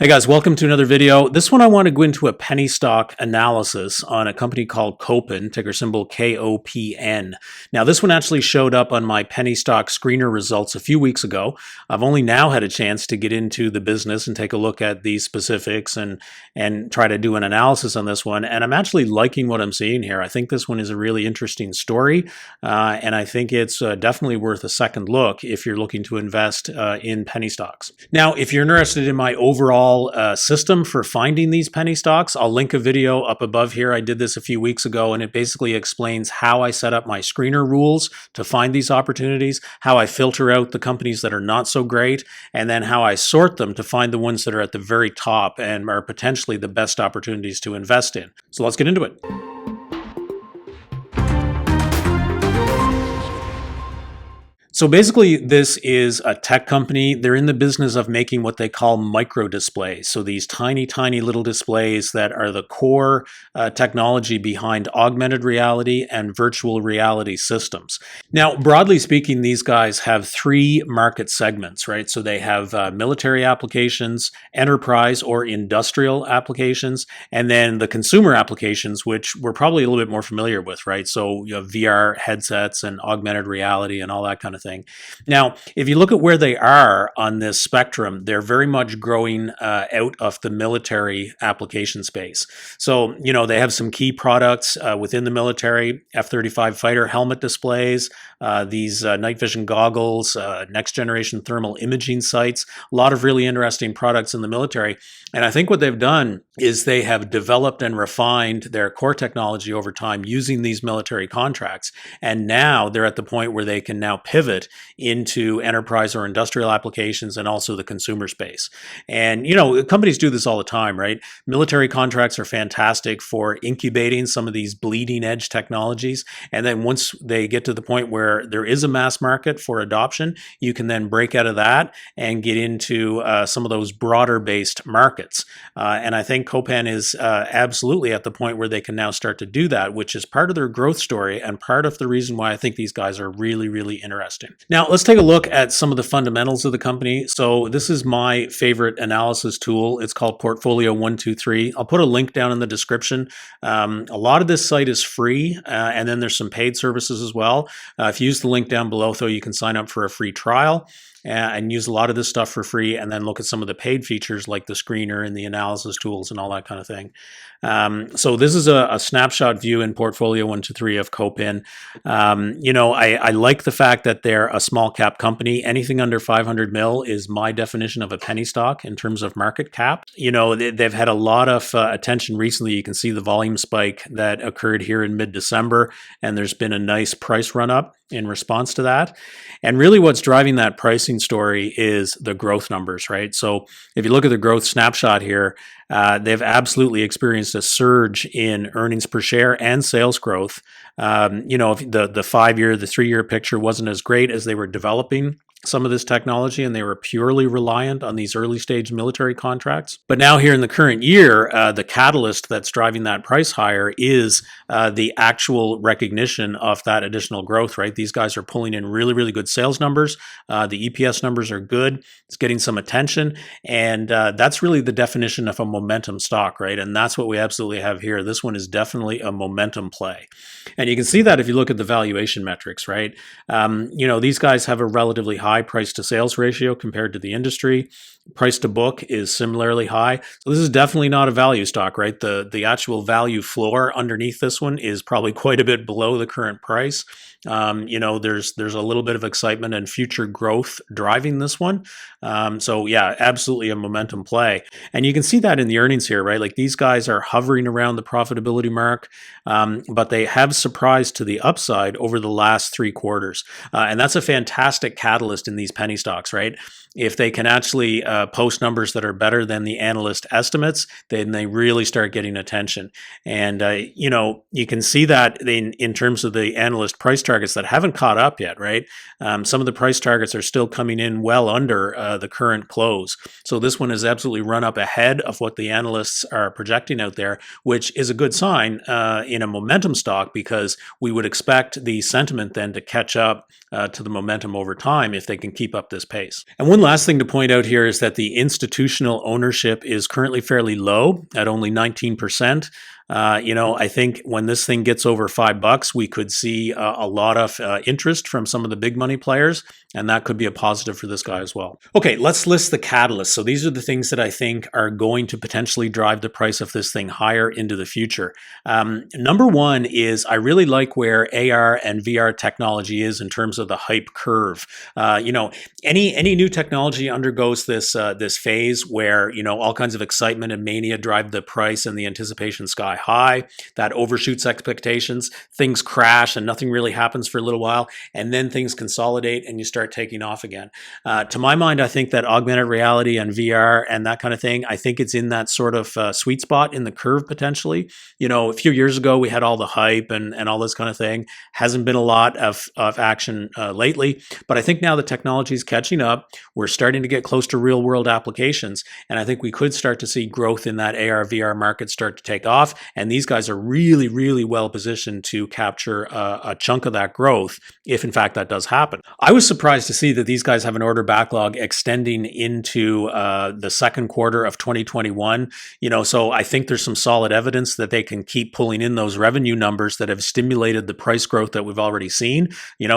Hey guys, welcome to another video. This one I want to go into a penny stock analysis on a company called KOPN, ticker symbol KOPN. Now this one actually showed up on my penny stock screener results a few weeks ago. I've only now had a chance to get into the business and take a look at these specifics and try to do an analysis on this one. And I'm actually liking what I'm seeing here. I think this one is a really interesting story, and I think it's definitely worth a second look if you're looking to invest in penny stocks. Now, if you're interested in my overall system for finding these penny stocks, I'll link a video up above here. I did this a few weeks ago, and it basically explains how I set up my screener rules to find these opportunities, how I filter out the companies that are not so great, and then how I sort them to find the ones that are at the very top and are potentially the best opportunities to invest in. So let's get into it. So basically, this is a tech company. They're in the business of making what they call micro displays. So these tiny, tiny little displays that are the core technology behind augmented reality and virtual reality systems. Now, broadly speaking, these guys have three market segments, right? So they have military applications, enterprise or industrial applications, and then the consumer applications, which we're probably a little bit more familiar with, right? So you have VR headsets and augmented reality and all that kind of thing. Now, if you look at where they are on this spectrum, they're very much growing out of the military application space. So, they have some key products within the military, F-35 fighter helmet displays, these night vision goggles, next generation thermal imaging sights, a lot of really interesting products in the military. And I think what they've done is they have developed and refined their core technology over time using these military contracts. And now they're at the point where they can now pivot into enterprise or industrial applications and also the consumer space. And, companies do this all the time, right? Military contracts are fantastic for incubating some of these bleeding edge technologies. And then once they get to the point where there is a mass market for adoption, you can then break out of that and get into some of those broader based markets. And I think KOPN is absolutely at the point where they can now start to do that, which is part of their growth story and part of the reason why I think these guys are really, really interesting. Now, let's take a look at some of the fundamentals of the company. So this is my favorite analysis tool. It's called Portfolio 123. I'll put a link down in the description. A lot of this site is free, and then there's some paid services as well. If you use the link down below, though, you can sign up for a free trial and use a lot of this stuff for free, and then look at some of the paid features like the screener and the analysis tools and all that kind of thing. So this is a snapshot view in Portfolio 123 of KOPN. I like the fact that they're a small cap company. Anything under 500 mil is my definition of a penny stock in terms of market cap. They've had a lot of attention recently. You can see the volume spike that occurred here in mid-December, and there's been a nice price run up in response to that. And really what's driving that pricing story is the growth numbers, right? So if you look at the growth snapshot here, they've absolutely experienced a surge in earnings per share and sales growth. If the 5-year, the 3-year picture wasn't as great as they were developing some of this technology, and they were purely reliant on these early stage military contracts. But now here in the current year, the catalyst that's driving that price higher is the actual recognition of that additional growth, right? These guys are pulling in really, really good sales numbers. The EPS numbers are good. It's getting some attention. And that's really the definition of a momentum stock, right? And that's what we absolutely have here. This one is definitely a momentum play. And you can see that if you look at the valuation metrics, right? These guys have a relatively high price to sales ratio compared to the industry. Price to book is similarly high. So this is definitely not a value stock, right? The actual value floor underneath this one is probably quite a bit below the current price. There's a little bit of excitement and future growth driving this one. So yeah, absolutely a momentum play. And you can see that in the earnings here, right? Like these guys are hovering around the profitability mark, but they have surprised to the upside over the last 3 quarters. And that's a fantastic catalyst in these penny stocks, right? If they can actually post numbers that are better than the analyst estimates, then they really start getting attention. And, you can see that in terms of the analyst price targets that haven't caught up yet, right? Some of the price targets are still coming in well under the current close. So this one has absolutely run up ahead of what the analysts are projecting out there, which is a good sign in a momentum stock, because we would expect the sentiment then to catch up to the momentum over time if they can keep up this pace. And one last thing to point out here is that the institutional ownership is currently fairly low at only 19%. I think when this thing gets over $5, we could see a lot of interest from some of the big money players, and that could be a positive for this guy as well. Okay, let's list the catalysts. So these are the things that I think are going to potentially drive the price of this thing higher into the future. Number one is I really like where AR and VR technology is in terms of the hype curve. Any new technology undergoes this phase where all kinds of excitement and mania drive the price and the anticipation sky high. That overshoots expectations. Things crash and nothing really happens for a little while, and then things consolidate and you start taking off again. To my mind, I think that augmented reality and VR and that kind of thing, I think it's in that sort of sweet spot in the curve potentially. A few years ago we had all the hype and all this kind of thing. Hasn't been a lot of action lately, but I think now the technology is catching up. We're starting to get close to real world applications, and I think we could start to see growth in that AR VR market start to take off. And these guys are really, really well positioned to capture a chunk of that growth if, in fact, that does happen. I was surprised to see that these guys have an order backlog extending into the second quarter of 2021. So I think there's some solid evidence that they can keep pulling in those revenue numbers that have stimulated the price growth that we've already seen.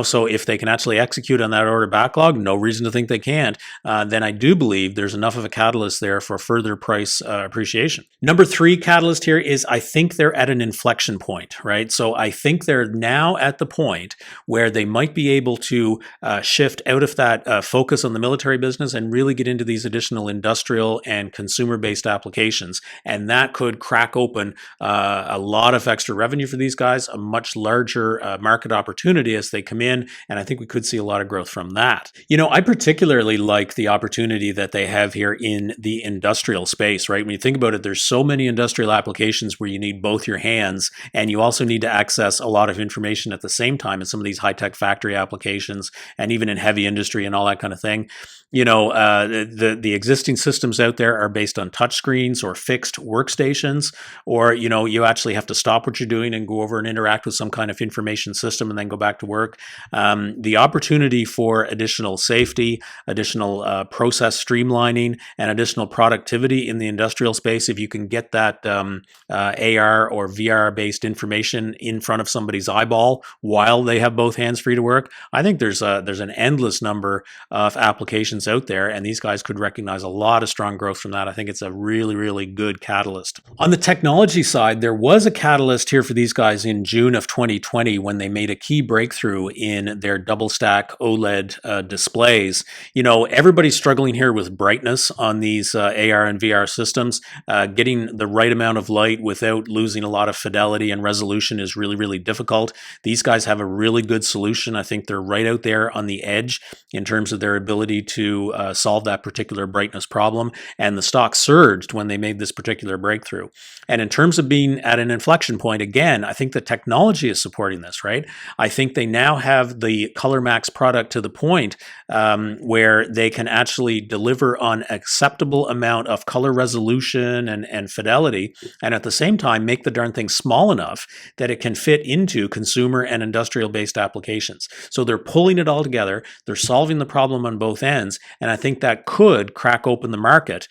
So if they can actually execute on that order backlog, no reason to think they can't, then I do believe there's enough of a catalyst there for further price appreciation. Number three catalyst here is I think they're at an inflection point, right? So I think they're now at the point where they might be able to shift out of that focus on the military business and really get into these additional industrial and consumer-based applications. And that could crack open a lot of extra revenue for these guys, a much larger market opportunity as they come in. And I think we could see a lot of growth from that. I particularly like the opportunity that they have here in the industrial space, right? When you think about it, there's so many industrial applications where you need both your hands, and you also need to access a lot of information at the same time in some of these high-tech factory applications and even in heavy industry and all that kind of thing. The existing systems out there are based on touch screens or fixed workstations, or you actually have to stop what you're doing and go over and interact with some kind of information system and then go back to work. The opportunity for additional safety, additional process streamlining, and additional productivity in the industrial space, if you can get that AR or VR based information in front of somebody's eyeball while they have both hands free to work, I think there's an endless number of applications out there, and these guys could recognize a lot of strong growth from that. I think it's a really, really good catalyst. On the technology side, there was a catalyst here for these guys in June of 2020 when they made a key breakthrough in their double stack OLED displays. Everybody's struggling here with brightness on these AR and VR systems. Getting the right amount of light without losing a lot of fidelity and resolution is really, really difficult. These guys have a really good solution. I think they're right out there on the edge in terms of their ability to solve that particular brightness problem. And the stock surged when they made this particular breakthrough. And in terms of being at an inflection point, again, I think the technology is supporting this, right? I think they now have the ColorMax product to the point where they can actually deliver on acceptable amount of color resolution and fidelity, and at the same time make the darn thing small enough that it can fit into consumer and industrial-based applications. So they're pulling it all together. They're solving the problem on both ends, and I think that could crack open the market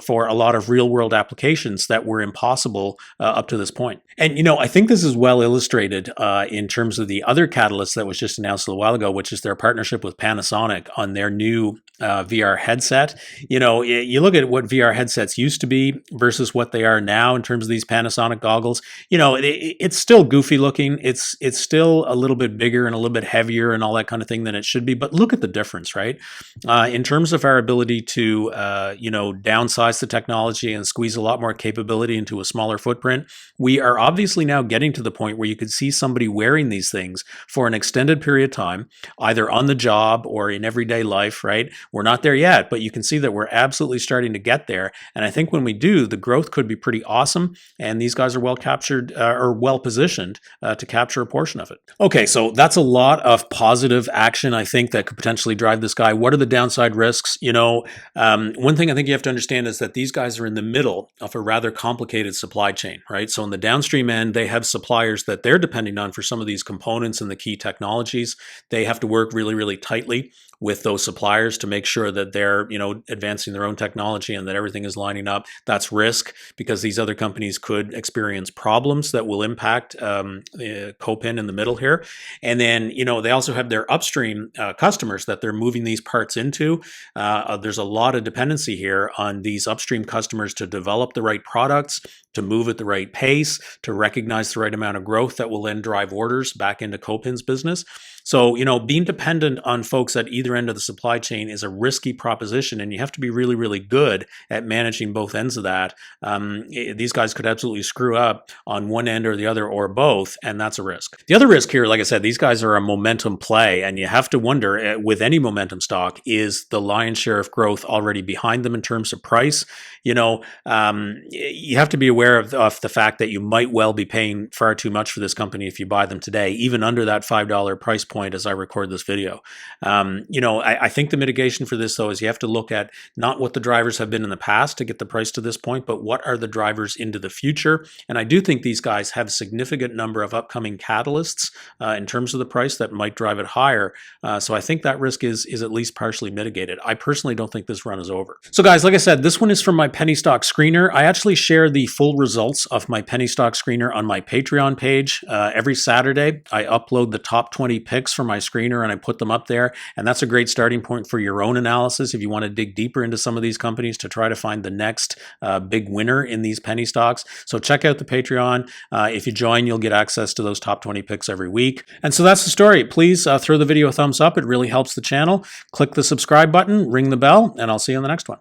for a lot of real-world applications that were impossible up to this point. And, I think this is well illustrated in terms of the other catalyst that was just announced a little while ago, which is their partnership with Panasonic on their new VR headset. You look at what VR headsets used to be versus what they are now in terms of these Panasonic goggles. It's still goofy looking. It's still a little bit bigger and a little bit heavier and all that kind of thing than it should be. But look at the difference, right? In terms of our ability to, downsize the technology and squeeze a lot more capability into a smaller footprint, we are obviously now getting to the point where you could see somebody wearing these things for an extended period of time, either on the job or in everyday life, right? We're not there yet, but you can see that we're absolutely starting to get there. And I think when we do, the growth could be pretty awesome. And these guys are well captured or well positioned to capture a portion of it. Okay, so that's a lot of positive action, I think, that could potentially drive this guy. What are the downside risks? One thing I think you have to understand is that these guys are in the middle of a rather complicated supply chain, right? So on the downstream end, they have suppliers that they're depending on for some of these components and the key technologies. They have to work really, really tightly with those suppliers to make sure that they're, advancing their own technology and that everything is lining up. That's risk, because these other companies could experience problems that will impact KOPN in the middle here. And then, they also have their upstream customers that they're moving these parts into. There's a lot of dependency here on these upstream customers to develop the right products, to move at the right pace, to recognize the right amount of growth that will then drive orders back into KOPN's business. So, being dependent on folks at either end of the supply chain is a risky proposition, and you have to be really, really good at managing both ends of that. These guys could absolutely screw up on one end or the other, or both, and that's a risk. The other risk here, like I said, these guys are a momentum play, and you have to wonder, with any momentum stock, is the lion's share of growth already behind them in terms of price? You have to be aware of the fact that you might well be paying far too much for this company if you buy them today, even under that $5 price point as I record this video. I think the mitigation for this, though, is you have to look at not what the drivers have been in the past to get the price to this point, but what are the drivers into the future. And I do think these guys have a significant number of upcoming catalysts in terms of the price that might drive it higher. So I think that risk is at least partially mitigated. I personally don't think this run is over. So guys, like I said, this one is from my penny stock screener. I actually share the full results of my penny stock screener on my Patreon page. Every Saturday, I upload the top 20 picks from my screener and I put them up there. And that's a great starting point for your own analysis if you want to dig deeper into some of these companies to try to find the next big winner in these penny stocks. So check out the Patreon. If you join, you'll get access to those top 20 picks every week. And so that's the story. Please throw the video a thumbs up. It really helps the channel. Click the subscribe button, ring the bell, and I'll see you on the next one.